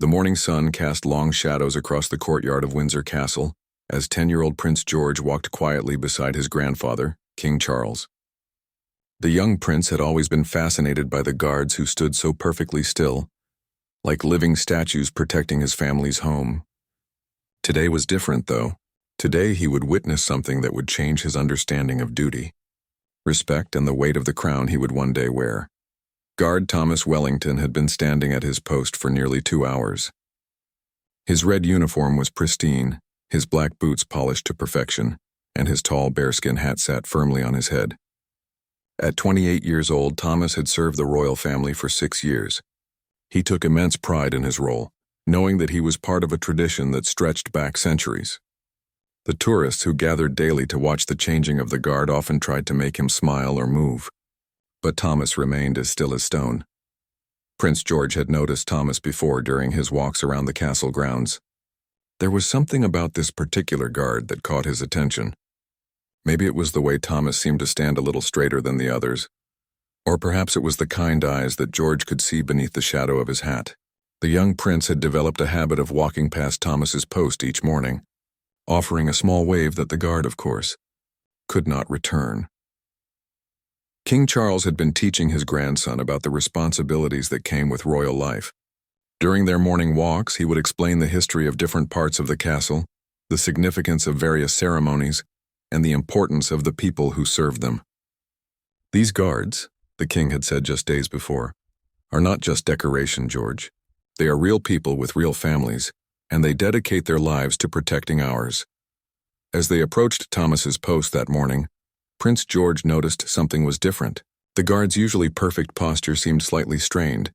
The morning sun cast long shadows across the courtyard of Windsor Castle as 10-year-old Prince George walked quietly beside his grandfather, King Charles. The young prince had always been fascinated by the guards who stood so perfectly still, like living statues protecting his family's home. Today was different, though. Today he would witness something that would change his understanding of duty, respect, and the weight of the crown he would one day wear. Guard Thomas Wellington had been standing at his post for nearly 2 hours. His red uniform was pristine, his black boots polished to perfection, and his tall bearskin hat sat firmly on his head. At 28 years old, Thomas had served the royal family for 6 years. He took immense pride in his role, knowing that he was part of a tradition that stretched back centuries. The tourists who gathered daily to watch the changing of the guard often tried to make him smile or move, but Thomas remained as still as stone. Prince George had noticed Thomas before during his walks around the castle grounds. There was something about this particular guard that caught his attention. Maybe it was the way Thomas seemed to stand a little straighter than the others, or perhaps it was the kind eyes that George could see beneath the shadow of his hat. The young prince had developed a habit of walking past Thomas's post each morning, offering a small wave that the guard, of course, could not return. King Charles had been teaching his grandson about the responsibilities that came with royal life. During their morning walks, he would explain the history of different parts of the castle, the significance of various ceremonies, and the importance of the people who served them. These guards, the king had said just days before, are not just decoration, George. They are real people with real families, and they dedicate their lives to protecting ours. As they approached Thomas's post that morning, Prince George noticed something was different. The guard's usually perfect posture seemed slightly strained,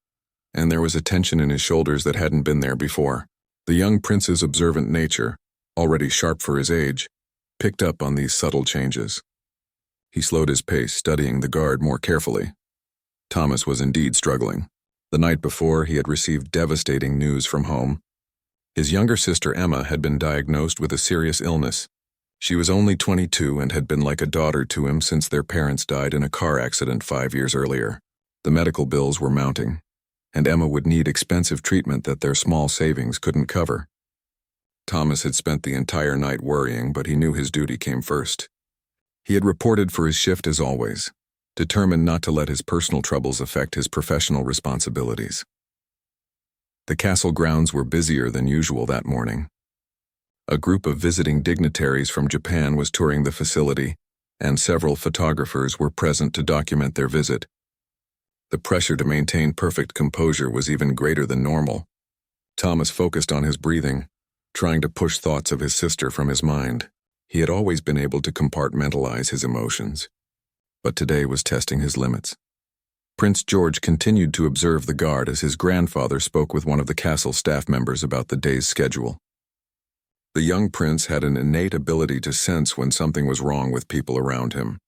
and there was a tension in his shoulders that hadn't been there before. The young prince's observant nature, already sharp for his age, picked up on these subtle changes. He slowed his pace, studying the guard more carefully. Thomas was indeed struggling. The night before, he had received devastating news from home. His younger sister Emma had been diagnosed with a serious illness. She was only 22 and had been like a daughter to him since their parents died in a car accident 5 years earlier. The medical bills were mounting, and Emma would need expensive treatment that their small savings couldn't cover. Thomas had spent the entire night worrying, but he knew his duty came first. He had reported for his shift as always, determined not to let his personal troubles affect his professional responsibilities. The castle grounds were busier than usual that morning. A group of visiting dignitaries from Japan was touring the facility, and several photographers were present to document their visit. The pressure to maintain perfect composure was even greater than normal. Thomas focused on his breathing, trying to push thoughts of his sister from his mind. He had always been able to compartmentalize his emotions, but today was testing his limits. Prince George continued to observe the guard as his grandfather spoke with one of the castle staff members about the day's schedule. The young prince had an innate ability to sense when something was wrong with people around him.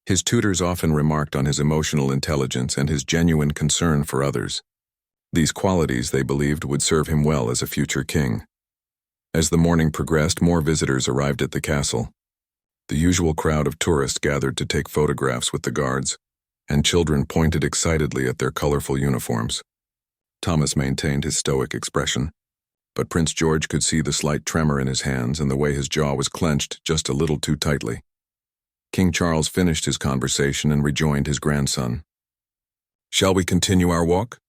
His tutors often remarked on his emotional intelligence and his genuine concern for others. These qualities, they believed, would serve him well as a future king. As the morning progressed, more visitors arrived at the castle. The usual crowd of tourists gathered to take photographs with the guards, and children pointed excitedly at their colorful uniforms. Thomas maintained his stoic expression, but Prince George could see the slight tremor in his hands and the way his jaw was clenched just a little too tightly. King Charles finished his conversation and rejoined his grandson. "Shall we continue our walk?"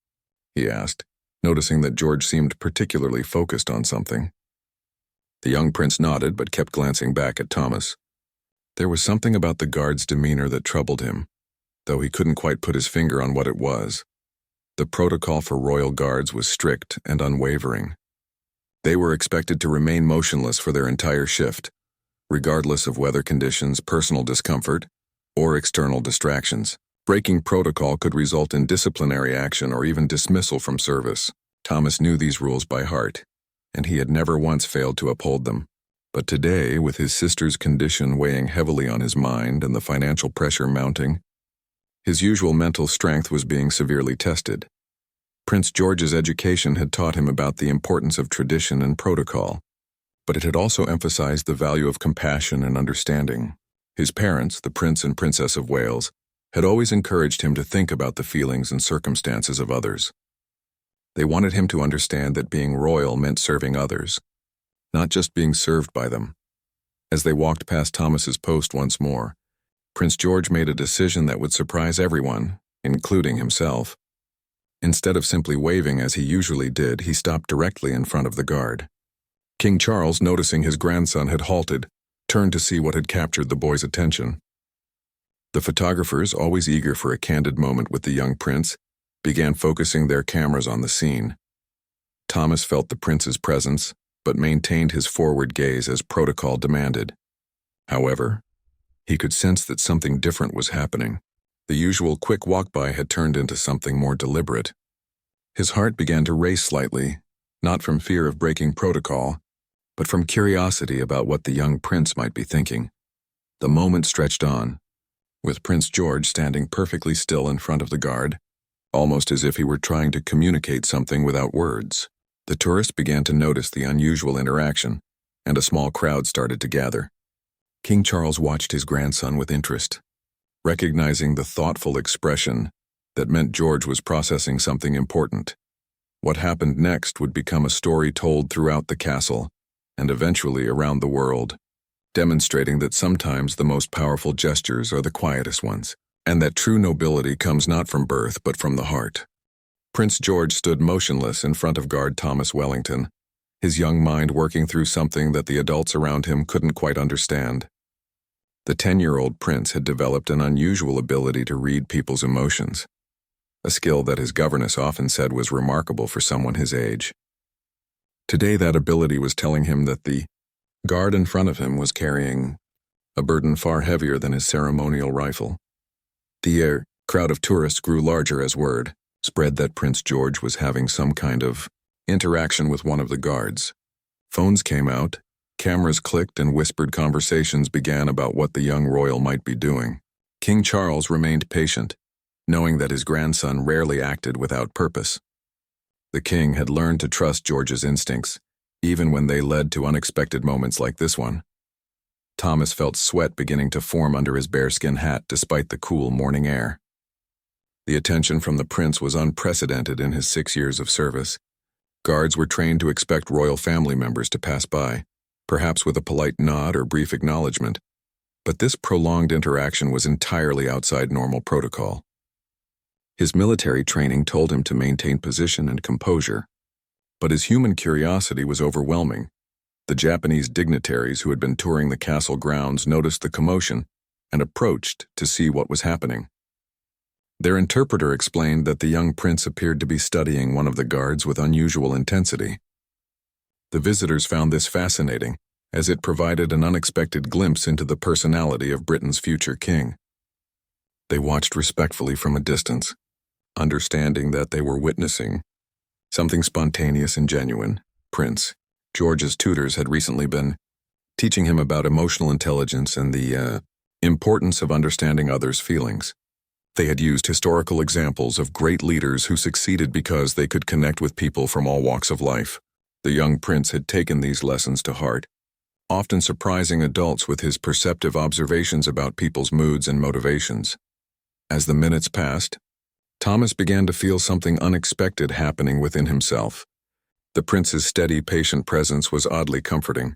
he asked, noticing that George seemed particularly focused on something. The young prince nodded but kept glancing back at Thomas. There was something about the guard's demeanor that troubled him, though he couldn't quite put his finger on what it was. The protocol for royal guards was strict and unwavering. They were expected to remain motionless for their entire shift, regardless of weather conditions, personal discomfort, or external distractions. Breaking protocol could result in disciplinary action or even dismissal from service. Thomas knew these rules by heart, and he had never once failed to uphold them. But today, with his sister's condition weighing heavily on his mind and the financial pressure mounting, his usual mental strength was being severely tested. Prince George's education had taught him about the importance of tradition and protocol, but it had also emphasized the value of compassion and understanding. His parents, the Prince and Princess of Wales, had always encouraged him to think about the feelings and circumstances of others. They wanted him to understand that being royal meant serving others, not just being served by them. As they walked past Thomas's post once more, Prince George made a decision that would surprise everyone, including himself. Instead of simply waving as he usually did, he stopped directly in front of the guard. King Charles, noticing his grandson had halted, turned to see what had captured the boy's attention. The photographers, always eager for a candid moment with the young prince, began focusing their cameras on the scene. Thomas felt the prince's presence, but maintained his forward gaze as protocol demanded. However, he could sense that something different was happening. The usual quick walk-by had turned into something more deliberate. His heart began to race slightly, not from fear of breaking protocol, but from curiosity about what the young prince might be thinking. The moment stretched on, with Prince George standing perfectly still in front of the guard, almost as if he were trying to communicate something without words. The tourists began to notice the unusual interaction, and a small crowd started to gather. King Charles watched his grandson with interest, recognizing the thoughtful expression that meant George was processing something important. What happened next would become a story told throughout the castle, and eventually around the world, demonstrating that sometimes the most powerful gestures are the quietest ones, and that true nobility comes not from birth but from the heart. Prince George stood motionless in front of guard Thomas Wellington, his young mind working through something that the adults around him couldn't quite understand. The 10-year-old prince had developed an unusual ability to read people's emotions, a skill that his governess often said was remarkable for someone his age. Today that ability was telling him that the guard in front of him was carrying a burden far heavier than his ceremonial rifle. The crowd of tourists grew larger as word spread that Prince George was having some kind of interaction with one of the guards. Phones came out, cameras clicked, and whispered conversations began about what the young royal might be doing. King Charles remained patient, knowing that his grandson rarely acted without purpose. The king had learned to trust George's instincts, even when they led to unexpected moments like this one. Thomas felt sweat beginning to form under his bearskin hat despite the cool morning air. The attention from the prince was unprecedented in his 6 years of service. Guards were trained to expect royal family members to pass by, perhaps with a polite nod or brief acknowledgement, but this prolonged interaction was entirely outside normal protocol. His military training told him to maintain position and composure, but his human curiosity was overwhelming. The Japanese dignitaries who had been touring the castle grounds noticed the commotion and approached to see what was happening. Their interpreter explained that the young prince appeared to be studying one of the guards with unusual intensity. The visitors found this fascinating, as it provided an unexpected glimpse into the personality of Britain's future king. They watched respectfully from a distance, understanding that they were witnessing something spontaneous and genuine. Prince George's tutors had recently been teaching him about emotional intelligence and the importance of understanding others' feelings. They had used historical examples of great leaders who succeeded because they could connect with people from all walks of life. The young prince had taken these lessons to heart, often surprising adults with his perceptive observations about people's moods and motivations. As the minutes passed, Thomas began to feel something unexpected happening within himself. The prince's steady, patient presence was oddly comforting.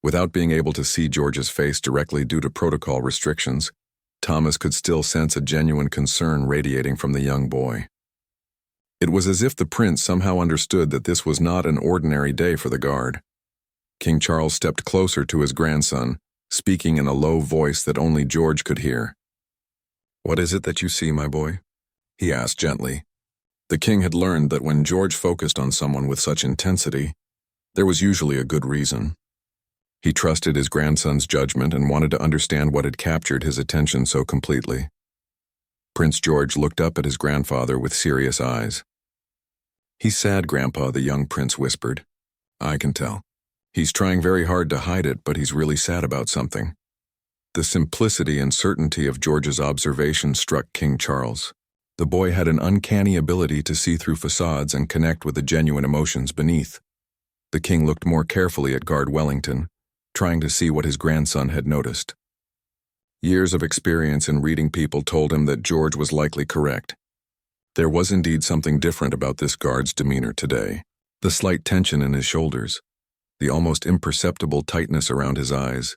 Without being able to see George's face directly due to protocol restrictions, Thomas could still sense a genuine concern radiating from the young boy. It was as if the prince somehow understood that this was not an ordinary day for the guard. King Charles stepped closer to his grandson, speaking in a low voice that only George could hear. "What is it that you see, my boy?" he asked gently. The king had learned that when George focused on someone with such intensity, there was usually a good reason. He trusted his grandson's judgment and wanted to understand what had captured his attention so completely. Prince George looked up at his grandfather with serious eyes. "He's sad, Grandpa," the young prince whispered. "I can tell. He's trying very hard to hide it, but he's really sad about something." The simplicity and certainty of George's observation struck King Charles. The boy had an uncanny ability to see through facades and connect with the genuine emotions beneath. The king looked more carefully at Guard Wellington, trying to see what his grandson had noticed. Years of experience in reading people told him that George was likely correct. There was indeed something different about this guard's demeanor today. The slight tension in his shoulders, the almost imperceptible tightness around his eyes,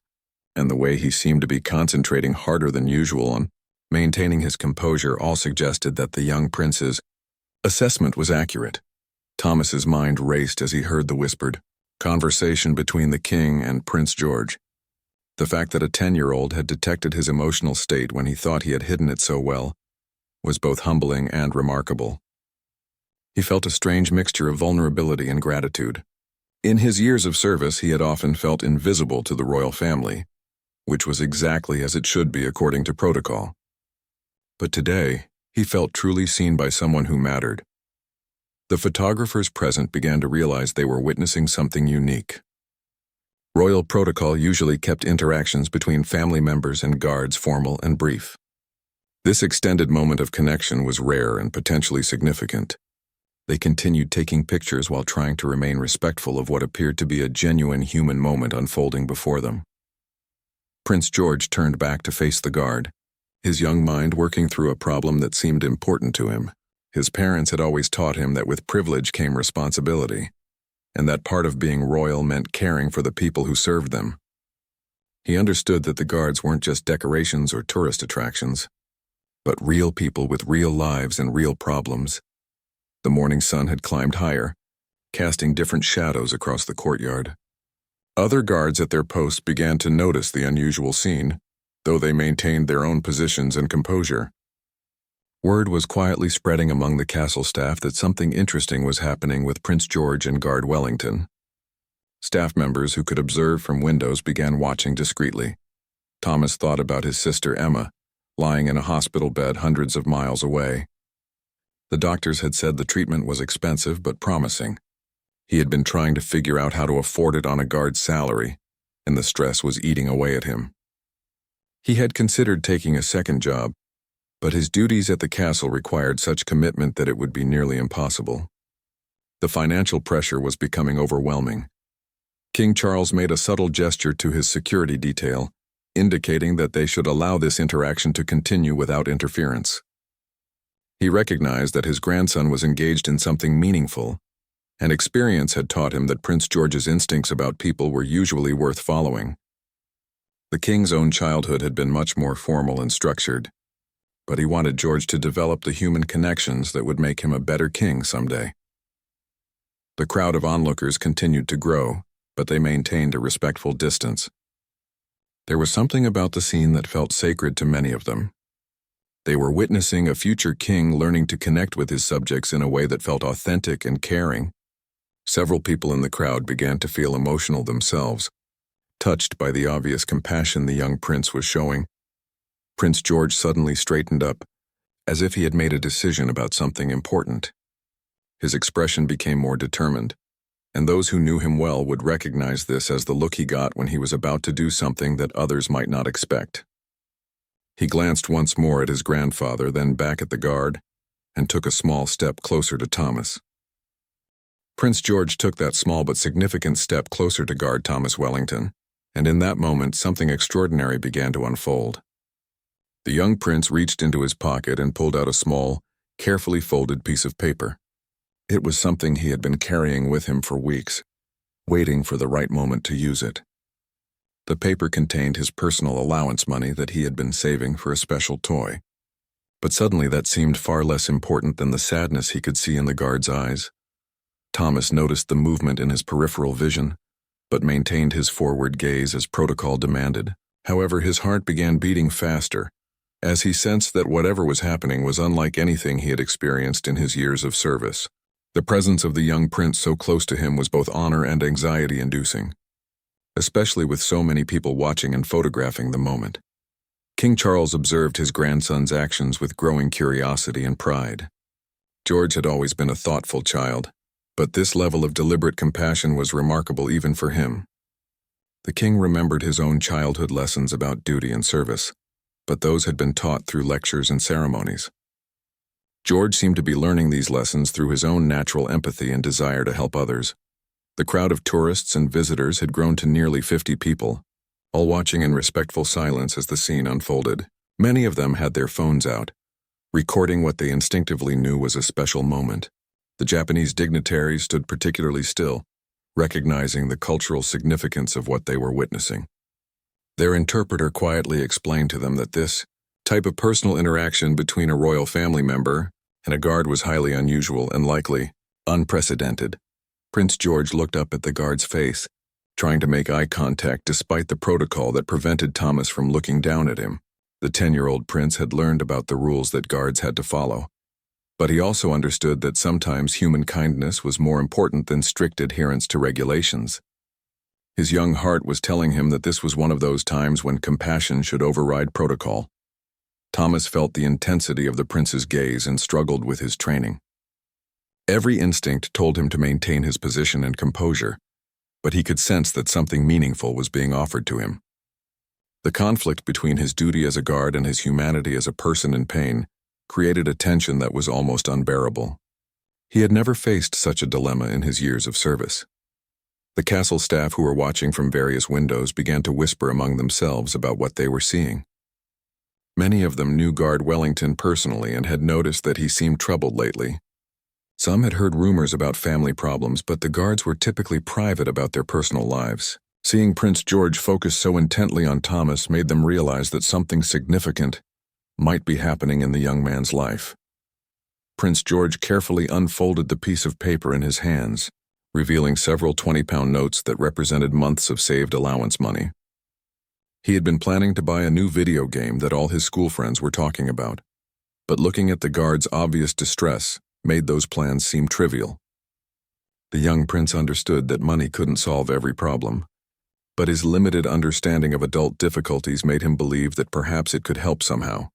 and the way he seemed to be concentrating harder than usual on maintaining his composure all suggested that the young prince's assessment was accurate. Thomas's mind raced as he heard the whispered conversation between the king and Prince George. The fact that a 10-year-old had detected his emotional state when he thought he had hidden it so well was both humbling and remarkable. He felt a strange mixture of vulnerability and gratitude. In his years of service, he had often felt invisible to the royal family, which was exactly as it should be according to protocol. But today, he felt truly seen by someone who mattered. The photographers present began to realize they were witnessing something unique. Royal protocol usually kept interactions between family members and guards formal and brief. This extended moment of connection was rare and potentially significant. They continued taking pictures while trying to remain respectful of what appeared to be a genuine human moment unfolding before them. Prince George turned back to face the guard, his young mind working through a problem that seemed important to him. His parents had always taught him that with privilege came responsibility, and that part of being royal meant caring for the people who served them. He understood that the guards weren't just decorations or tourist attractions, but real people with real lives and real problems. The morning sun had climbed higher, casting different shadows across the courtyard. Other guards at their posts began to notice the unusual scene, though they maintained their own positions and composure. Word was quietly spreading among the castle staff that something interesting was happening with Prince George and Guard Wellington. Staff members who could observe from windows began watching discreetly. Thomas thought about his sister Emma, lying in a hospital bed hundreds of miles away. The doctors had said the treatment was expensive but promising. He had been trying to figure out how to afford it on a guard's salary, and the stress was eating away at him. He had considered taking a second job, but his duties at the castle required such commitment that it would be nearly impossible. The financial pressure was becoming overwhelming. King Charles made a subtle gesture to his security detail, indicating that they should allow this interaction to continue without interference. He recognized that his grandson was engaged in something meaningful, and experience had taught him that Prince George's instincts about people were usually worth following. The king's own childhood had been much more formal and structured, but he wanted George to develop the human connections that would make him a better king someday. The crowd of onlookers continued to grow, but they maintained a respectful distance. There was something about the scene that felt sacred to many of them. They were witnessing a future king learning to connect with his subjects in a way that felt authentic and caring. Several people in the crowd began to feel emotional themselves, touched by the obvious compassion the young prince was showing. Prince George suddenly straightened up, as if he had made a decision about something important. His expression became more determined, and those who knew him well would recognize this as the look he got when he was about to do something that others might not expect. He glanced once more at his grandfather, then back at the guard, and took a small step closer to Thomas. Prince George took that small but significant step closer to guard Thomas Wellington, and in that moment something extraordinary began to unfold. The young prince reached into his pocket and pulled out a small, carefully folded piece of paper. It was something he had been carrying with him for weeks, waiting for the right moment to use it. The paper contained his personal allowance money that he had been saving for a special toy. But suddenly that seemed far less important than the sadness he could see in the guard's eyes. Thomas noticed the movement in his peripheral vision, but maintained his forward gaze as protocol demanded. However, his heart began beating faster, as he sensed that whatever was happening was unlike anything he had experienced in his years of service. The presence of the young prince so close to him was both honor and anxiety-inducing, especially with so many people watching and photographing the moment. King Charles observed his grandson's actions with growing curiosity and pride. George had always been a thoughtful child, but this level of deliberate compassion was remarkable even for him. The king remembered his own childhood lessons about duty and service, but those had been taught through lectures and ceremonies. George seemed to be learning these lessons through his own natural empathy and desire to help others. The crowd of tourists and visitors had grown to nearly 50 people, all watching in respectful silence as the scene unfolded. Many of them had their phones out, recording what they instinctively knew was a special moment. The Japanese dignitaries stood particularly still, recognizing the cultural significance of what they were witnessing. Their interpreter quietly explained to them that this type of personal interaction between a royal family member and a guard was highly unusual and likely unprecedented. Prince George looked up at the guard's face, trying to make eye contact despite the protocol that prevented Thomas from looking down at him. The 10-year-old prince had learned about the rules that guards had to follow, but he also understood that sometimes human kindness was more important than strict adherence to regulations. His young heart was telling him that this was one of those times when compassion should override protocol. Thomas felt the intensity of the prince's gaze and struggled with his training. Every instinct told him to maintain his position and composure, but he could sense that something meaningful was being offered to him. The conflict between his duty as a guard and his humanity as a person in pain created a tension that was almost unbearable. He had never faced such a dilemma in his years of service. The castle staff who were watching from various windows began to whisper among themselves about what they were seeing. Many of them knew Guard Wellington personally and had noticed that he seemed troubled lately. Some had heard rumors about family problems, but the guards were typically private about their personal lives. Seeing Prince George focus so intently on Thomas made them realize that something significant might be happening in the young man's life. Prince George carefully unfolded the piece of paper in his hands, revealing several 20-pound notes that represented months of saved allowance money. He had been planning to buy a new video game that all his school friends were talking about, but looking at the guard's obvious distress made those plans seem trivial. The young prince understood that money couldn't solve every problem, but his limited understanding of adult difficulties made him believe that perhaps it could help somehow.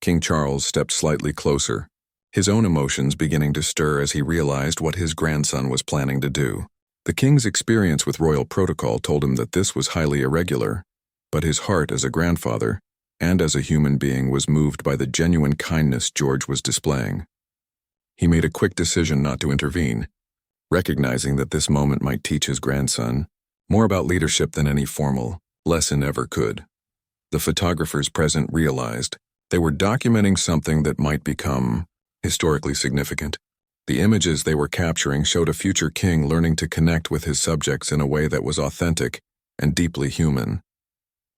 King Charles stepped slightly closer, his own emotions beginning to stir as he realized what his grandson was planning to do. The king's experience with royal protocol told him that this was highly irregular, but his heart as a grandfather and as a human being was moved by the genuine kindness George was displaying. He made a quick decision not to intervene, recognizing that this moment might teach his grandson more about leadership than any formal lesson ever could. The photographers present realized they were documenting something that might become historically significant. The images they were capturing showed a future king learning to connect with his subjects in a way that was authentic and deeply human.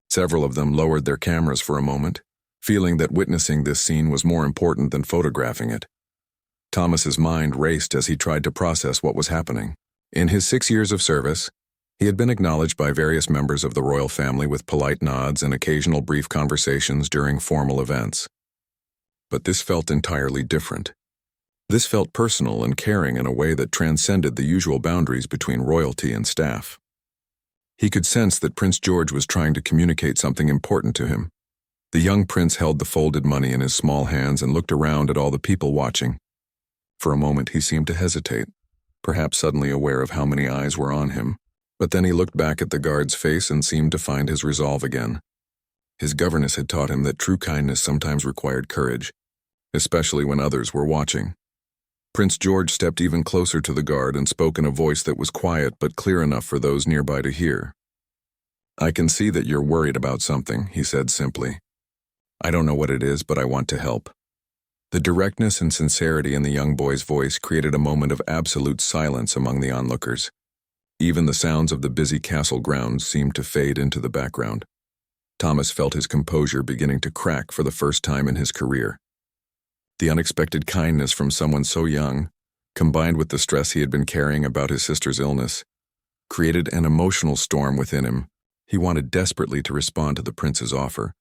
Several of them lowered their cameras for a moment, feeling that witnessing this scene was more important than photographing it. Thomas's mind raced as he tried to process what was happening. In his 6 years of service, he had been acknowledged by various members of the royal family with polite nods and occasional brief conversations during formal events. But this felt entirely different. This felt personal and caring in a way that transcended the usual boundaries between royalty and staff. He could sense that Prince George was trying to communicate something important to him. The young prince held the folded money in his small hands and looked around at all the people watching. For a moment he seemed to hesitate, perhaps suddenly aware of how many eyes were on him, but then he looked back at the guard's face and seemed to find his resolve again. His governess had taught him that true kindness sometimes required courage, especially when others were watching. Prince George stepped even closer to the guard and spoke in a voice that was quiet but clear enough for those nearby to hear. "I can see that you're worried about something," he said simply. "I don't know what it is, but I want to help." The directness and sincerity in the young boy's voice created a moment of absolute silence among the onlookers. Even the sounds of the busy castle grounds seemed to fade into the background. Thomas felt his composure beginning to crack for the first time in his career. The unexpected kindness from someone so young, combined with the stress he had been carrying about his sister's illness, created an emotional storm within him. He wanted desperately to respond to the prince's offer,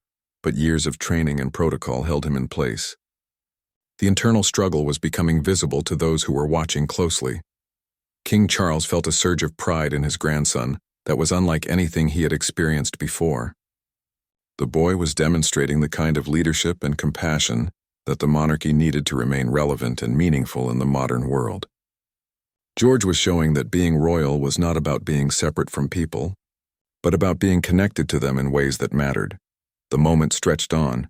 but years of training and protocol held him in place. The internal struggle was becoming visible to those who were watching closely. King Charles felt a surge of pride in his grandson that was unlike anything he had experienced before. The boy was demonstrating the kind of leadership and compassion that the monarchy needed to remain relevant and meaningful in the modern world. George was showing that being royal was not about being separate from people, but about being connected to them in ways that mattered. The moment stretched on,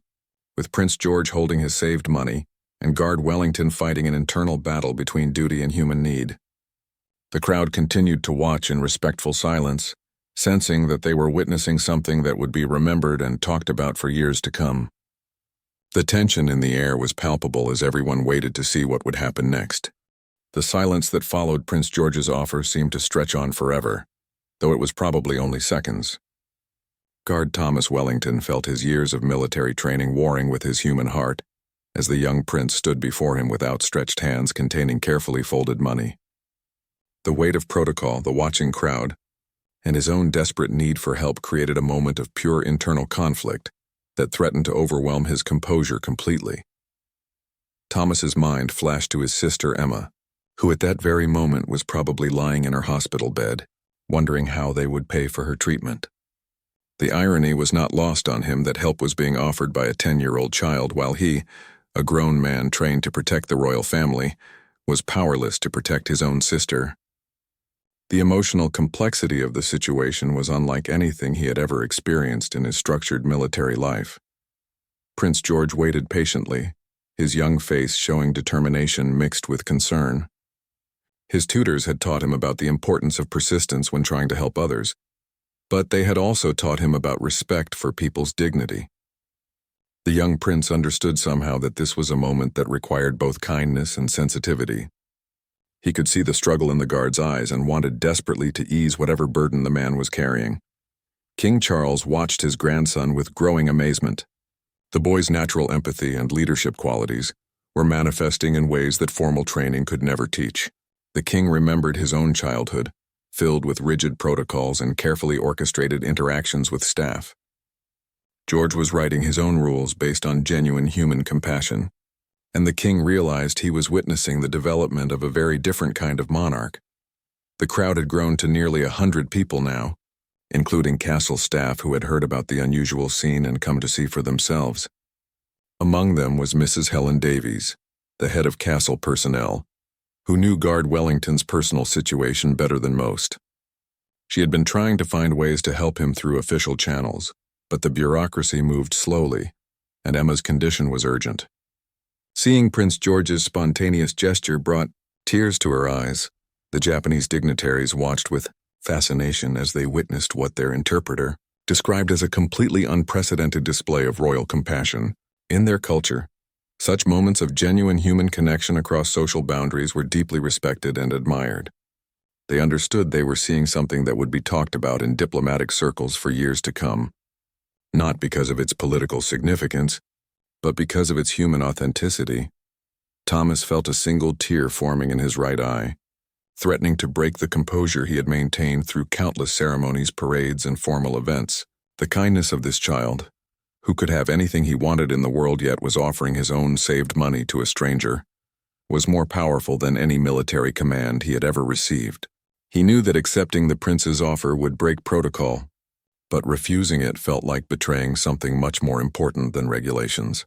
with Prince George holding his saved money and Guard Wellington fighting an internal battle between duty and human need. The crowd continued to watch in respectful silence, sensing that they were witnessing something that would be remembered and talked about for years to come. The tension in the air was palpable as everyone waited to see what would happen next. The silence that followed Prince George's offer seemed to stretch on forever, though it was probably only seconds. Guard Thomas Wellington felt his years of military training warring with his human heart as the young prince stood before him with outstretched hands containing carefully folded money. The weight of protocol, the watching crowd, and his own desperate need for help created a moment of pure internal conflict that threatened to overwhelm his composure completely. Thomas's mind flashed to his sister Emma, who at that very moment was probably lying in her hospital bed, wondering how they would pay for her treatment. The irony was not lost on him that help was being offered by a 10-year-old child while he, a grown man trained to protect the royal family, was powerless to protect his own sister. The emotional complexity of the situation was unlike anything he had ever experienced in his structured military life. Prince George waited patiently, his young face showing determination mixed with concern. His tutors had taught him about the importance of persistence when trying to help others, but they had also taught him about respect for people's dignity. The young prince understood somehow that this was a moment that required both kindness and sensitivity. He could see the struggle in the guard's eyes and wanted desperately to ease whatever burden the man was carrying. King Charles watched his grandson with growing amazement. The boy's natural empathy and leadership qualities were manifesting in ways that formal training could never teach. The king remembered his own childhood, filled with rigid protocols and carefully orchestrated interactions with staff. George was writing his own rules based on genuine human compassion, and the king realized he was witnessing the development of a very different kind of monarch. The crowd had grown to nearly 100 people now, including castle staff who had heard about the unusual scene and come to see for themselves. Among them was Mrs. Helen Davies, the head of castle personnel, who knew Guard Wellington's personal situation better than most. She had been trying to find ways to help him through official channels, but the bureaucracy moved slowly, and Emma's condition was urgent. Seeing Prince George's spontaneous gesture brought tears to her eyes. The Japanese dignitaries watched with fascination as they witnessed what their interpreter described as a completely unprecedented display of royal compassion. In their culture, such moments of genuine human connection across social boundaries were deeply respected and admired. They understood they were seeing something that would be talked about in diplomatic circles for years to come, not because of its political significance, but because of its human authenticity. Thomas felt a single tear forming in his right eye, threatening to break the composure he had maintained through countless ceremonies, parades, and formal events. The kindness of this child, who could have anything he wanted in the world yet was offering his own saved money to a stranger, was more powerful than any military command he had ever received. He knew that accepting the prince's offer would break protocol, but refusing it felt like betraying something much more important than regulations.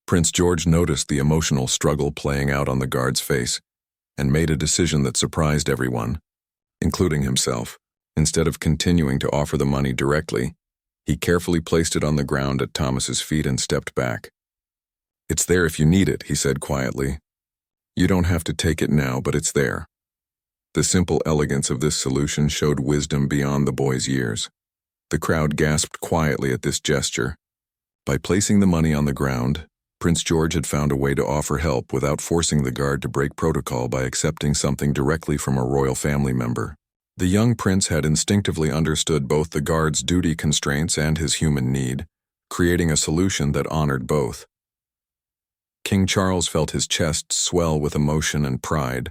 Prince George noticed the emotional struggle playing out on the guard's face and made a decision that surprised everyone, including himself. Instead of continuing to offer the money directly, he carefully placed it on the ground at Thomas's feet and stepped back. "It's there if you need it," he said quietly. "You don't have to take it now, but it's there." The simple elegance of this solution showed wisdom beyond the boy's years. The crowd gasped quietly at this gesture. By placing the money on the ground, Prince George had found a way to offer help without forcing the guard to break protocol by accepting something directly from a royal family member. The young prince had instinctively understood both the guard's duty constraints and his human need, creating a solution that honored both. King Charles felt his chest swell with emotion and pride.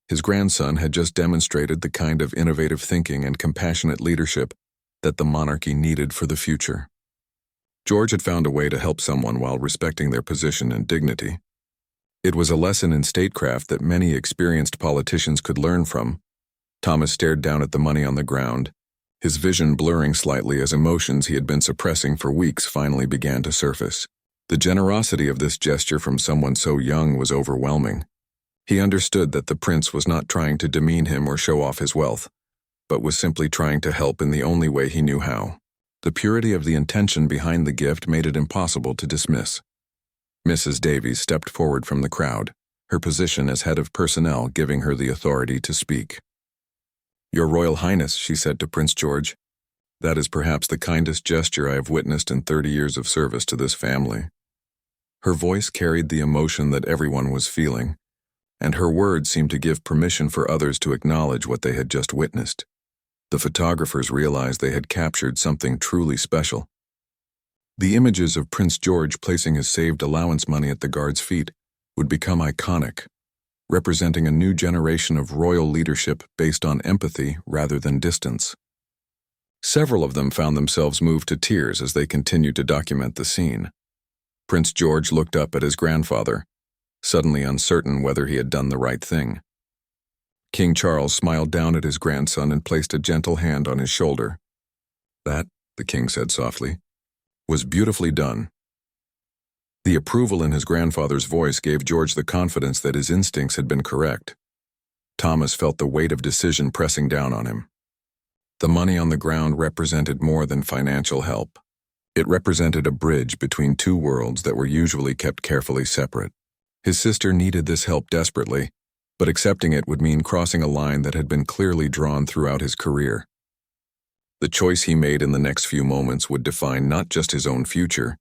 His grandson had just demonstrated the kind of innovative thinking and compassionate leadership that the monarchy needed for the future. George had found a way to help someone while respecting their position and dignity. It was a lesson in statecraft that many experienced politicians could learn from. Thomas stared down at the money on the ground, his vision blurring slightly as emotions he had been suppressing for weeks finally began to surface. The generosity of this gesture from someone so young was overwhelming. He understood that the prince was not trying to demean him or show off his wealth, but was simply trying to help in the only way he knew how. The purity of the intention behind the gift made it impossible to dismiss. Mrs. Davies stepped forward from the crowd, her position as head of personnel giving her the authority to speak. "Your Royal Highness," she said to Prince George, "that is perhaps the kindest gesture I have witnessed in 30 years of service to this family." Her voice carried the emotion that everyone was feeling, and her words seemed to give permission for others to acknowledge what they had just witnessed. The photographers realized they had captured something truly special. The images of Prince George placing his saved allowance money at the guard's feet would become iconic, representing a new generation of royal leadership based on empathy rather than distance. Several of them found themselves moved to tears as they continued to document the scene. Prince George looked up at his grandfather, suddenly uncertain whether he had done the right thing. King Charles smiled down at his grandson and placed a gentle hand on his shoulder. "That," the king said softly, "was beautifully done." The approval in his grandfather's voice gave George the confidence that his instincts had been correct. Thomas felt the weight of decision pressing down on him. The money on the ground represented more than financial help. It represented a bridge between two worlds that were usually kept carefully separate. His sister needed this help desperately, but accepting it would mean crossing a line that had been clearly drawn throughout his career. The choice he made in the next few moments would define not just his own future,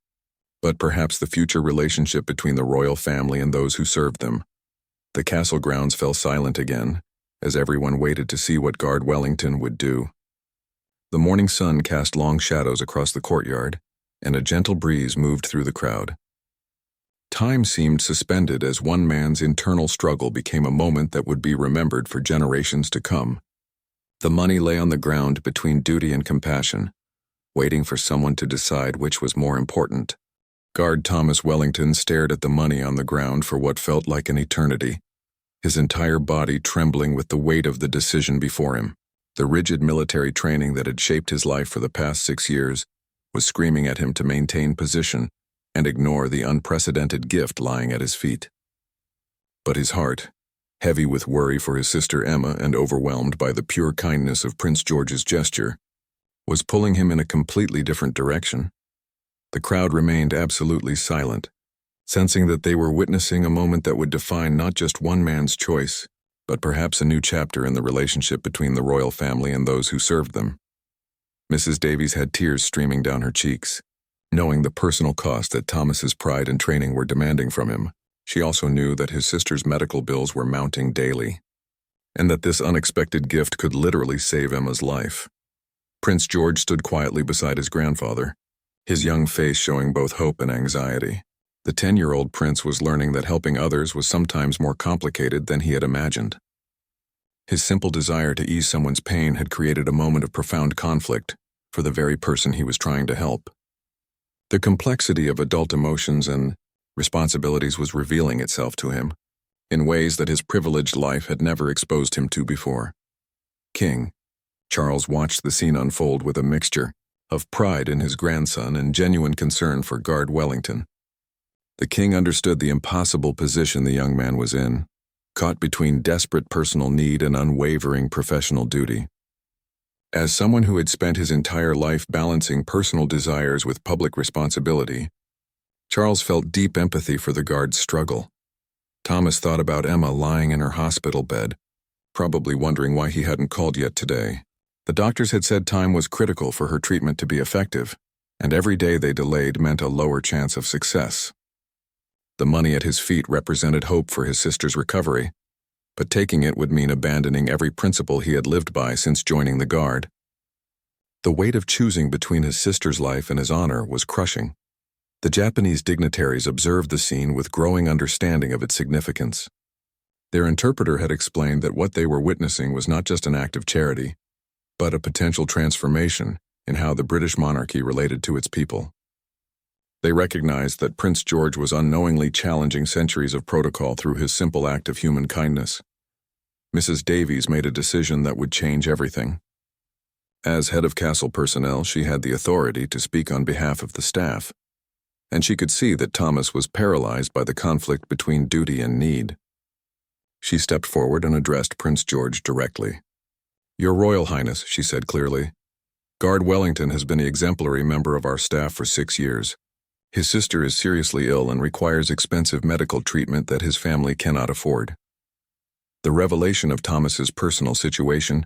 but perhaps the future relationship between the royal family and those who served them. The castle grounds fell silent again, as everyone waited to see what Guard Wellington would do. The morning sun cast long shadows across the courtyard, and a gentle breeze moved through the crowd. Time seemed suspended as one man's internal struggle became a moment that would be remembered for generations to come. The money lay on the ground between duty and compassion, waiting for someone to decide which was more important. Guard Thomas Wellington stared at the money on the ground for what felt like an eternity, his entire body trembling with the weight of the decision before him. The rigid military training that had shaped his life for the past 6 years was screaming at him to maintain position and ignore the unprecedented gift lying at his feet. But his heart, heavy with worry for his sister Emma and overwhelmed by the pure kindness of Prince George's gesture, was pulling him in a completely different direction. The crowd remained absolutely silent, sensing that they were witnessing a moment that would define not just one man's choice, but perhaps a new chapter in the relationship between the royal family and those who served them. Mrs. Davies had tears streaming down her cheeks. Knowing the personal cost that Thomas's pride and training were demanding from him, she also knew that his sister's medical bills were mounting daily, and that this unexpected gift could literally save Emma's life. Prince George stood quietly beside his grandfather, his young face showing both hope and anxiety. The 10-year-old prince was learning that helping others was sometimes more complicated than he had imagined. His simple desire to ease someone's pain had created a moment of profound conflict for the very person he was trying to help. The complexity of adult emotions and responsibilities was revealing itself to him in ways that his privileged life had never exposed him to before. King Charles watched the scene unfold with a mixture of pride in his grandson and genuine concern for Guard Wellington. The king understood the impossible position the young man was in, caught between desperate personal need and unwavering professional duty. As someone who had spent his entire life balancing personal desires with public responsibility, Charles felt deep empathy for the guard's struggle. Thomas thought about Emma lying in her hospital bed, probably wondering why he hadn't called yet today. The doctors had said time was critical for her treatment to be effective, and every day they delayed meant a lower chance of success. The money at his feet represented hope for his sister's recovery, but taking it would mean abandoning every principle he had lived by since joining the Guard. The weight of choosing between his sister's life and his honor was crushing. The Japanese dignitaries observed the scene with growing understanding of its significance. Their interpreter had explained that what they were witnessing was not just an act of charity, but a potential transformation in how the British monarchy related to its people. They recognized that Prince George was unknowingly challenging centuries of protocol through his simple act of human kindness. Mrs. Davies made a decision that would change everything. As head of castle personnel, she had the authority to speak on behalf of the staff, and she could see that Thomas was paralyzed by the conflict between duty and need. She stepped forward and addressed Prince George directly. "Your Royal Highness," she said clearly, "Guard Wellington has been an exemplary member of our staff for 6 years. His sister is seriously ill and requires expensive medical treatment that his family cannot afford." The revelation of Thomas's personal situation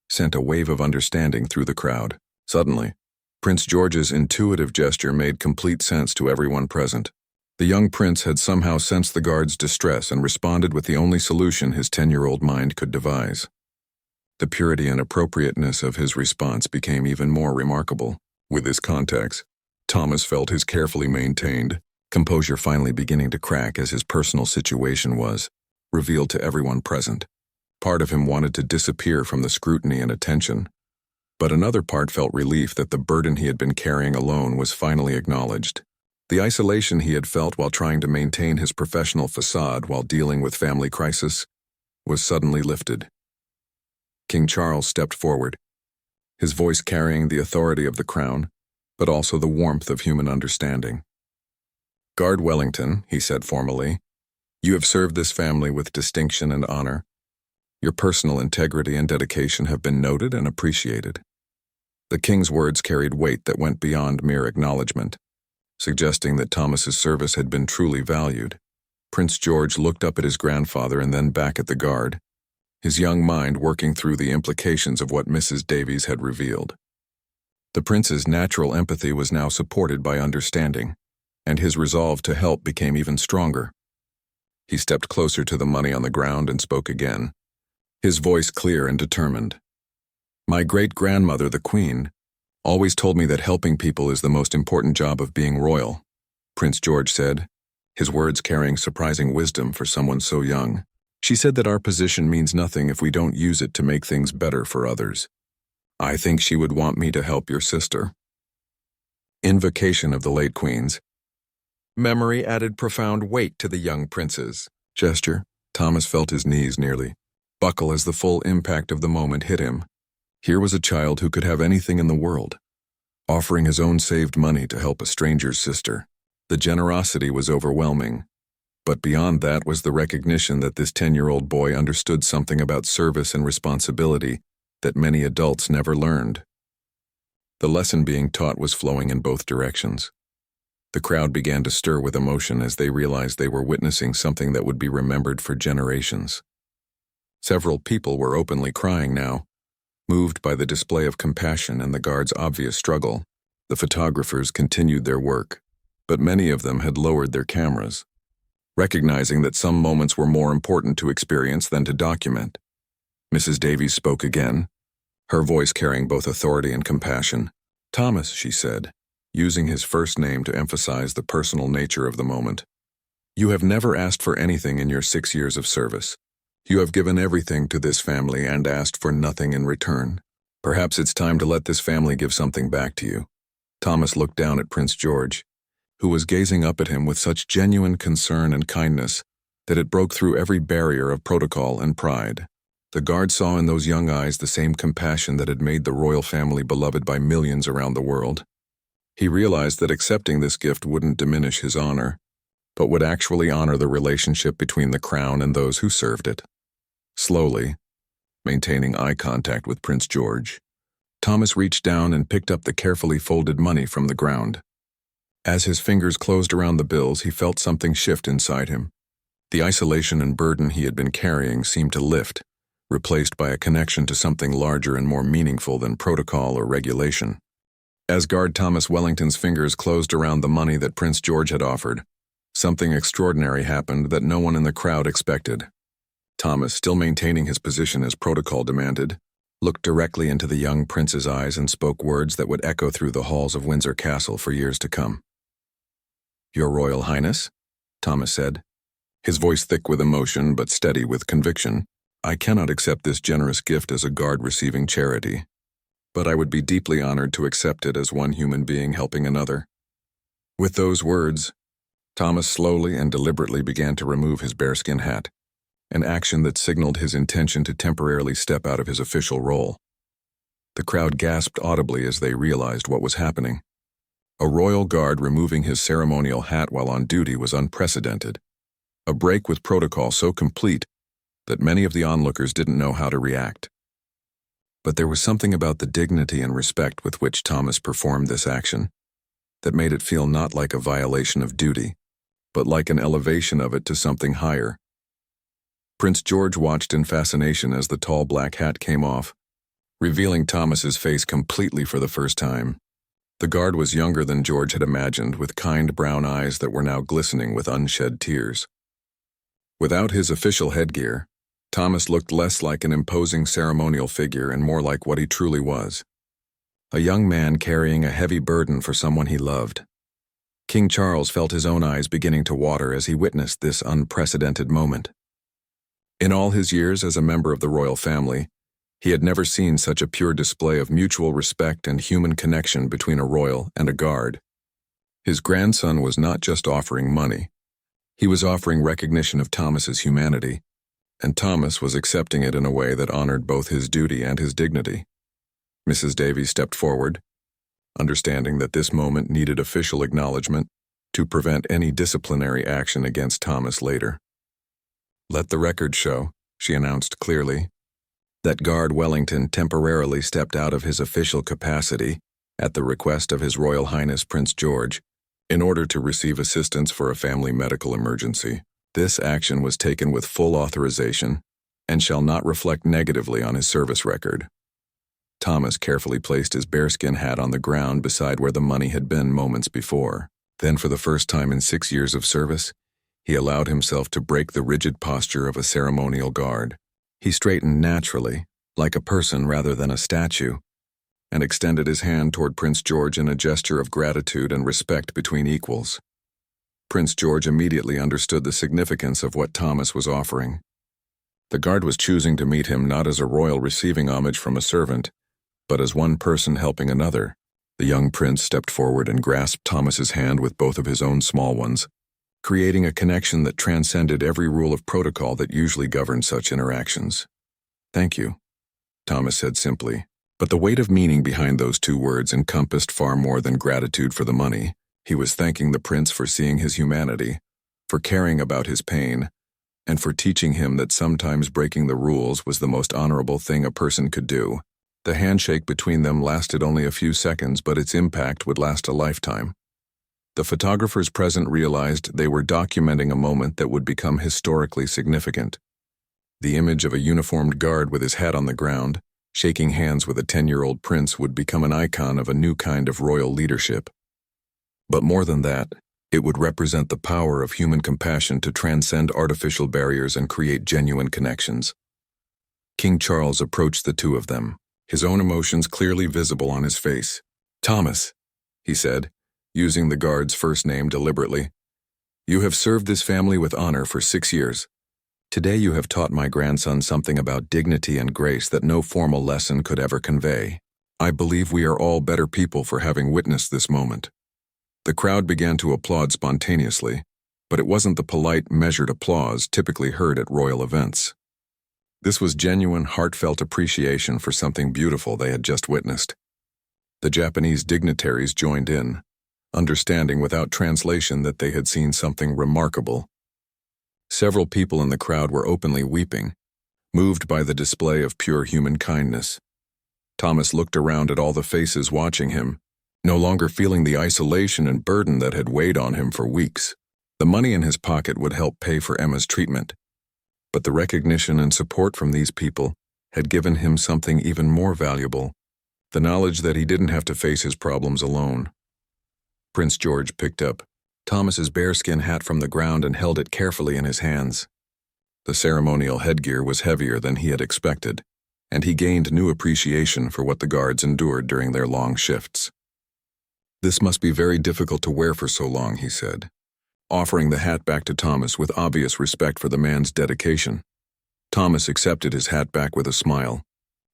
sent a wave of understanding through the crowd. Suddenly, Prince George's intuitive gesture made complete sense to everyone present. The young prince had somehow sensed the guard's distress and responded with the only solution his 10-year-old mind could devise. The purity and appropriateness of his response became even more remarkable. With his contacts, Thomas felt his carefully maintained composure finally beginning to crack as his personal situation was revealed to everyone present. Part of him wanted to disappear from the scrutiny and attention, but another part felt relief that the burden he had been carrying alone was finally acknowledged. The isolation he had felt while trying to maintain his professional facade while dealing with family crisis was suddenly lifted. King Charles stepped forward, his voice carrying the authority of the crown, but also the warmth of human understanding. "Guard Wellington," he said formally, "you have served this family with distinction and honor. Your personal integrity and dedication have been noted and appreciated." The king's words carried weight that went beyond mere acknowledgment, suggesting that Thomas's service had been truly valued. Prince George looked up at his grandfather and then back at the guard, his young mind working through the implications of what Mrs. Davies had revealed. The prince's natural empathy was now supported by understanding, and his resolve to help became even stronger. He stepped closer to the money on the ground and spoke again, his voice clear and determined. "My great-grandmother, the Queen, always told me that helping people is the most important job of being royal," Prince George said, his words carrying surprising wisdom for someone so young. "She said that our position means nothing if we don't use it to make things better for others. I think she would want me to help your sister." Invocation of the late Queen's memory added profound weight to the young prince's gesture. Thomas felt his knees nearly buckle as the full impact of the moment hit him. Here was a child who could have anything in the world, offering his own saved money to help a stranger's sister. The generosity was overwhelming, but beyond that was the recognition that this 10-year-old boy understood something about service and responsibility that many adults never learned. The lesson being taught was flowing in both directions. The crowd began to stir with emotion as they realized they were witnessing something that would be remembered for generations. Several people were openly crying now, moved by the display of compassion and the guard's obvious struggle. The photographers continued their work, but many of them had lowered their cameras, recognizing that some moments were more important to experience than to document. Mrs. Davies spoke again, her voice carrying both authority and compassion. "Thomas," she said, using his first name to emphasize the personal nature of the moment, "you have never asked for anything in your 6 years of service. You have given everything to this family and asked for nothing in return. Perhaps it's time to let this family give something back to you." Thomas looked down at Prince George, who was gazing up at him with such genuine concern and kindness that it broke through every barrier of protocol and pride. The guard saw in those young eyes the same compassion that had made the royal family beloved by millions around the world. He realized that accepting this gift wouldn't diminish his honor, but would actually honor the relationship between the crown and those who served it. Slowly, maintaining eye contact with Prince George, Thomas reached down and picked up the carefully folded money from the ground. As his fingers closed around the bills, he felt something shift inside him. The isolation and burden he had been carrying seemed to lift, replaced by a connection to something larger and more meaningful than protocol or regulation. As Guard Thomas Wellington's fingers closed around the money that Prince George had offered, something extraordinary happened that no one in the crowd expected. Thomas, still maintaining his position as protocol demanded, looked directly into the young prince's eyes and spoke words that would echo through the halls of Windsor Castle for years to come. "Your Royal Highness," Thomas said, his voice thick with emotion but steady with conviction, "I cannot accept this generous gift as a guard receiving charity, but I would be deeply honored to accept it as one human being helping another." With those words, Thomas slowly and deliberately began to remove his bearskin hat, an action that signaled his intention to temporarily step out of his official role. The crowd gasped audibly as they realized what was happening. A royal guard removing his ceremonial hat while on duty was unprecedented, a break with protocol so complete that many of the onlookers didn't know how to react. But there was something about the dignity and respect with which Thomas performed this action that made it feel not like a violation of duty, but like an elevation of it to something higher. Prince George watched in fascination as the tall black hat came off, revealing Thomas's face completely for the first time. The guard was younger than George had imagined, with kind brown eyes that were now glistening with unshed tears. Without his official headgear, Thomas looked less like an imposing ceremonial figure and more like what he truly was: a young man carrying a heavy burden for someone he loved. King Charles felt his own eyes beginning to water as he witnessed this unprecedented moment. In all his years as a member of the royal family, he had never seen such a pure display of mutual respect and human connection between a royal and a guard. His grandson was not just offering money. He was offering recognition of Thomas's humanity, and Thomas was accepting it in a way that honored both his duty and his dignity. Mrs. Davies stepped forward, understanding that this moment needed official acknowledgment to prevent any disciplinary action against Thomas later. "Let the record show," she announced clearly, that Guard Wellington temporarily stepped out of his official capacity at the request of His Royal Highness Prince George in order to receive assistance for a family medical emergency. This action was taken with full authorization and shall not reflect negatively on his service record. Thomas carefully placed his bearskin hat on the ground beside where the money had been moments before. Then, for the first time in 6 years of service, he allowed himself to break the rigid posture of a ceremonial guard. He straightened naturally, like a person rather than a statue, and extended his hand toward Prince George in a gesture of gratitude and respect between equals. Prince George immediately understood the significance of what Thomas was offering. The guard was choosing to meet him not as a royal receiving homage from a servant, but as one person helping another. The young prince stepped forward and grasped Thomas's hand with both of his own small ones, creating a connection that transcended every rule of protocol that usually governed such interactions. "Thank you," Thomas said simply, but the weight of meaning behind those two words encompassed far more than gratitude for the money. He was thanking the prince for seeing his humanity, for caring about his pain, and for teaching him that sometimes breaking the rules was the most honorable thing a person could do. The handshake between them lasted only a few seconds, but its impact would last a lifetime. The photographers present realized they were documenting a moment that would become historically significant. The image of a uniformed guard with his hat on the ground, shaking hands with a 10-year-old prince, would become an icon of a new kind of royal leadership. But more than that, it would represent the power of human compassion to transcend artificial barriers and create genuine connections. King Charles approached the two of them, his own emotions clearly visible on his face. "Thomas," he said, using the guard's first name deliberately, "you have served this family with honor for 6 years. Today you have taught my grandson something about dignity and grace that no formal lesson could ever convey. I believe we are all better people for having witnessed this moment." The crowd began to applaud spontaneously, but it wasn't the polite, measured applause typically heard at royal events. This was genuine, heartfelt appreciation for something beautiful they had just witnessed. The Japanese dignitaries joined in, understanding without translation that they had seen something remarkable. Several people in the crowd were openly weeping, moved by the display of pure human kindness. Thomas looked around at all the faces watching him, no longer feeling the isolation and burden that had weighed on him for weeks. The money in his pocket would help pay for Emma's treatment, but the recognition and support from these people had given him something even more valuable: the knowledge that he didn't have to face his problems alone. Prince George picked up Thomas's bearskin hat from the ground and held it carefully in his hands. The ceremonial headgear was heavier than he had expected, and he gained new appreciation for what the guards endured during their long shifts. "This must be very difficult to wear for so long," he said, offering the hat back to Thomas with obvious respect for the man's dedication. Thomas accepted his hat back with a smile,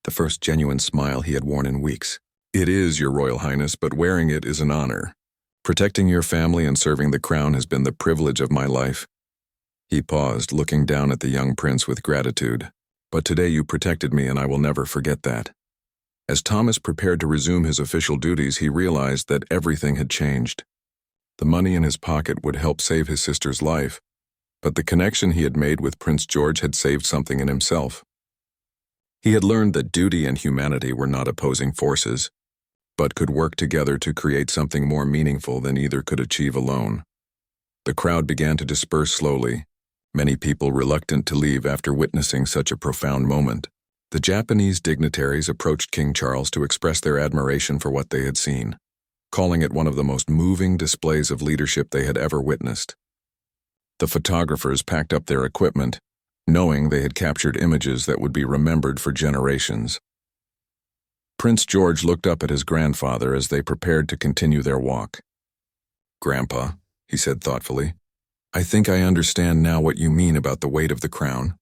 the first genuine smile he had worn in weeks. "It is, Your Royal Highness, but wearing it is an honor. Protecting your family and serving the crown has been the privilege of my life." He paused, looking down at the young prince with gratitude. "But today you protected me, and I will never forget that." As Thomas prepared to resume his official duties, he realized that everything had changed. The money in his pocket would help save his sister's life, but the connection he had made with Prince George had saved something in himself. He had learned that duty and humanity were not opposing forces, but could work together to create something more meaningful than either could achieve alone. The crowd began to disperse slowly, many people reluctant to leave after witnessing such a profound moment. The Japanese dignitaries approached King Charles to express their admiration for what they had seen. calling it one of the most moving displays of leadership they had ever witnessed. The photographers packed up their equipment, knowing they had captured images that would be remembered for generations. Prince George looked up at his grandfather as they prepared to continue their walk. "Grandpa," he said thoughtfully, "I think I understand now what you mean about the weight of the crown.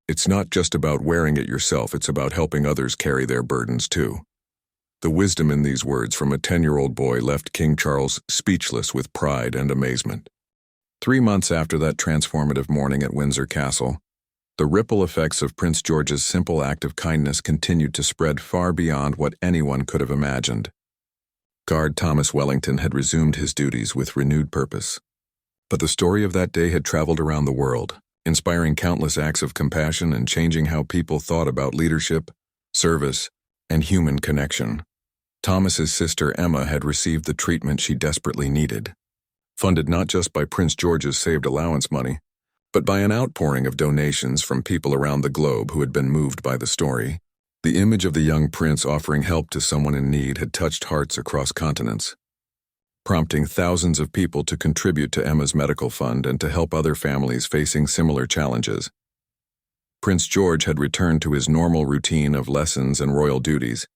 It's not just about wearing it yourself, it's about helping others carry their burdens too." The wisdom in these words from a 10-year-old boy left King Charles speechless with pride and amazement. 3 months after that transformative morning at Windsor Castle, the ripple effects of Prince George's simple act of kindness continued to spread far beyond what anyone could have imagined. Guard Thomas Wellington had resumed his duties with renewed purpose. But the story of that day had traveled around the world, inspiring countless acts of compassion and changing how people thought about leadership, service, and human connection. Thomas's sister Emma had received the treatment she desperately needed, funded not just by Prince George's saved allowance money, but by an outpouring of donations from people around the globe who had been moved by the story. The image of the young prince offering help to someone in need had touched hearts across continents, prompting thousands of people to contribute to Emma's medical fund and to help other families facing similar challenges. Prince George had returned to his normal routine of lessons and royal duties,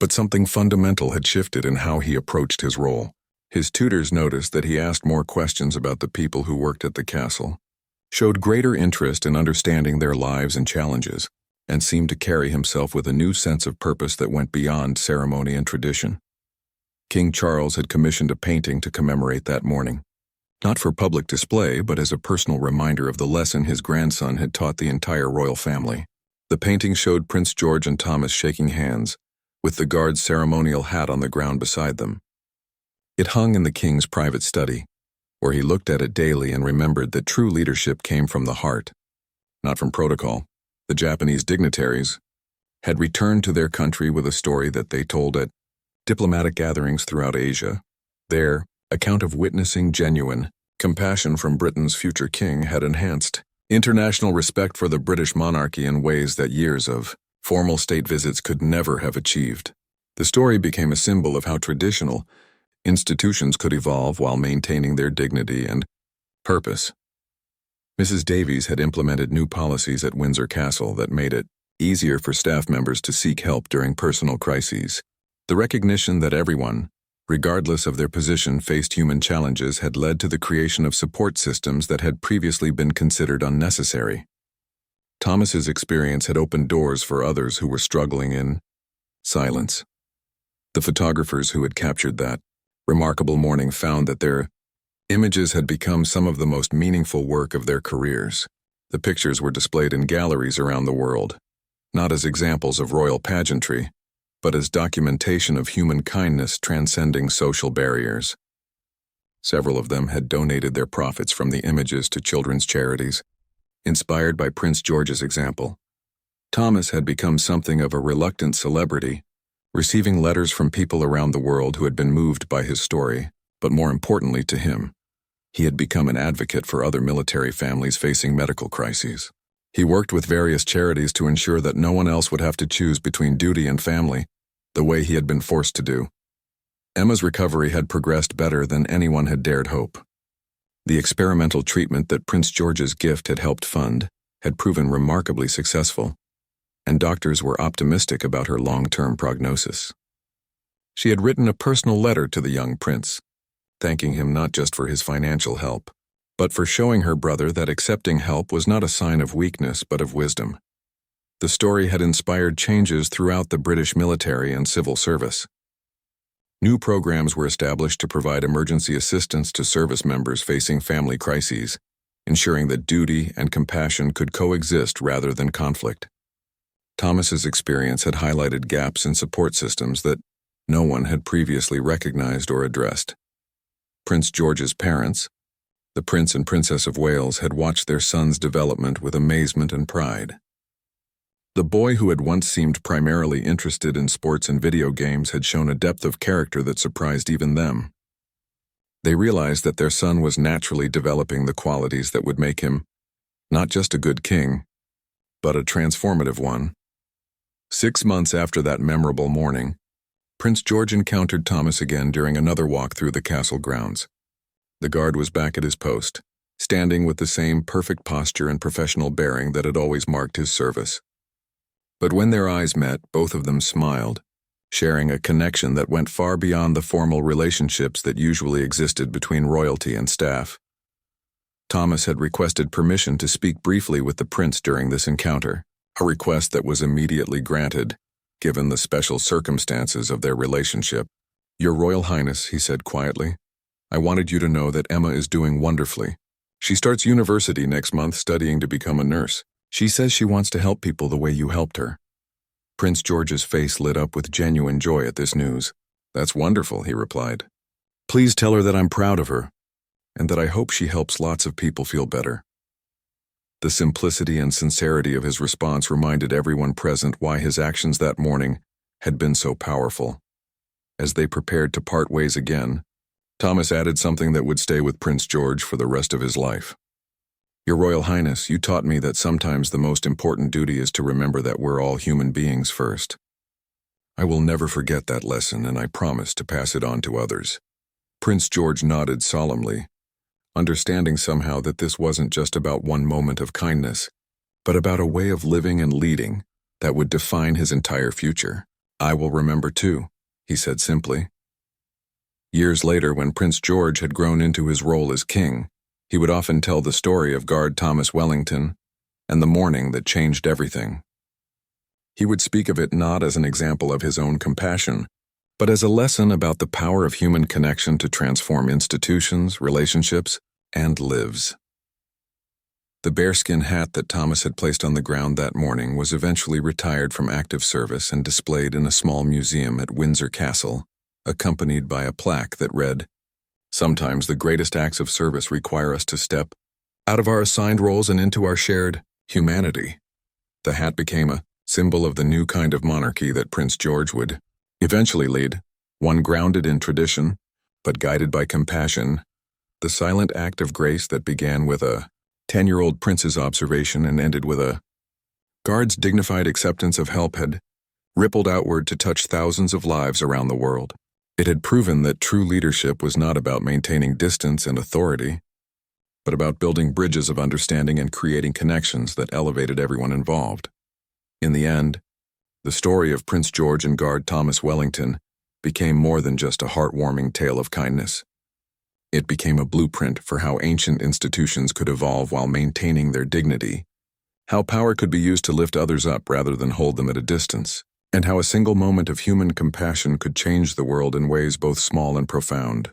but something fundamental had shifted in how he approached his role. His tutors noticed that he asked more questions about the people who worked at the castle, showed greater interest in understanding their lives and challenges, and seemed to carry himself with a new sense of purpose that went beyond ceremony and tradition. King Charles had commissioned a painting to commemorate that morning, not for public display, but as a personal reminder of the lesson his grandson had taught the entire royal family. The painting showed Prince George and Thomas shaking hands, with the guard's ceremonial hat on the ground beside them. It hung in the king's private study, where he looked at it daily and remembered that true leadership came from the heart, not from protocol. The Japanese dignitaries had returned to their country with a story that they told at diplomatic gatherings throughout Asia. Their account of witnessing genuine compassion from Britain's future king had enhanced international respect for the British monarchy in ways that years of formal state visits could never have achieved. The story became a symbol of how traditional institutions could evolve while maintaining their dignity and purpose. Mrs. Davies had implemented new policies at Windsor Castle that made it easier for staff members to seek help during personal crises. The recognition that everyone, regardless of their position, faced human challenges had led to the creation of support systems that had previously been considered unnecessary. Thomas's experience had opened doors for others who were struggling in silence. The photographers who had captured that remarkable morning found that their images had become some of the most meaningful work of their careers. The pictures were displayed in galleries around the world, not as examples of royal pageantry, but as documentation of human kindness transcending social barriers. Several of them had donated their profits from the images to children's charities, inspired by Prince George's example. Thomas had become something of a reluctant celebrity, receiving letters from people around the world who had been moved by his story, but more importantly to him, he had become an advocate for other military families facing medical crises. He worked with various charities to ensure that no one else would have to choose between duty and family, the way he had been forced to do. Emma's recovery had progressed better than anyone had dared hope. The experimental treatment that Prince George's gift had helped fund had proven remarkably successful, and doctors were optimistic about her long-term prognosis. She had written a personal letter to the young prince, thanking him not just for his financial help, but for showing her brother that accepting help was not a sign of weakness but of wisdom. The story had inspired changes throughout the British military and civil service. New programs were established to provide emergency assistance to service members facing family crises, ensuring that duty and compassion could coexist rather than conflict. Thomas's experience had highlighted gaps in support systems that no one had previously recognized or addressed. Prince George's parents, the Prince and Princess of Wales, had watched their son's development with amazement and pride. The boy who had once seemed primarily interested in sports and video games had shown a depth of character that surprised even them. They realized that their son was naturally developing the qualities that would make him not just a good king, but a transformative one. 6 months after that memorable morning, Prince George encountered Thomas again during another walk through the castle grounds. The guard was back at his post, standing with the same perfect posture and professional bearing that had always marked his service. But when their eyes met, both of them smiled, sharing a connection that went far beyond the formal relationships that usually existed between royalty and staff. Thomas had requested permission to speak briefly with the prince during this encounter, a request that was immediately granted, given the special circumstances of their relationship. "Your Royal Highness," he said quietly, "I wanted you to know that Emma is doing wonderfully. She starts university next month studying to become a nurse. She says she wants to help people the way you helped her." Prince George's face lit up with genuine joy at this news. "That's wonderful," he replied. "Please tell her that I'm proud of her, and that I hope she helps lots of people feel better." The simplicity and sincerity of his response reminded everyone present why his actions that morning had been so powerful. As they prepared to part ways again, Thomas added something that would stay with Prince George for the rest of his life. "Your Royal Highness, you taught me that sometimes the most important duty is to remember that we're all human beings first. I will never forget that lesson, and I promise to pass it on to others." Prince George nodded solemnly, understanding somehow that this wasn't just about one moment of kindness, but about a way of living and leading that would define his entire future. "I will remember too," he said simply. Years later, when Prince George had grown into his role as king, he would often tell the story of Guard Thomas Wellington and the morning that changed everything. He would speak of it not as an example of his own compassion, but as a lesson about the power of human connection to transform institutions, relationships, and lives. The bearskin hat that Thomas had placed on the ground that morning was eventually retired from active service and displayed in a small museum at Windsor Castle, accompanied by a plaque that read, "Sometimes the greatest acts of service require us to step out of our assigned roles and into our shared humanity." The hat became a symbol of the new kind of monarchy that Prince George would eventually lead, one grounded in tradition, but guided by compassion, the silent act of grace that began with a 10-year-old prince's observation and ended with a guard's dignified acceptance of help had rippled outward to touch thousands of lives around the world. It had proven that true leadership was not about maintaining distance and authority, but about building bridges of understanding and creating connections that elevated everyone involved. In the end, the story of Prince George and Guard Thomas Wellington became more than just a heartwarming tale of kindness. It became a blueprint for how ancient institutions could evolve while maintaining their dignity, how power could be used to lift others up rather than hold them at a distance, and how a single moment of human compassion could change the world in ways both small and profound.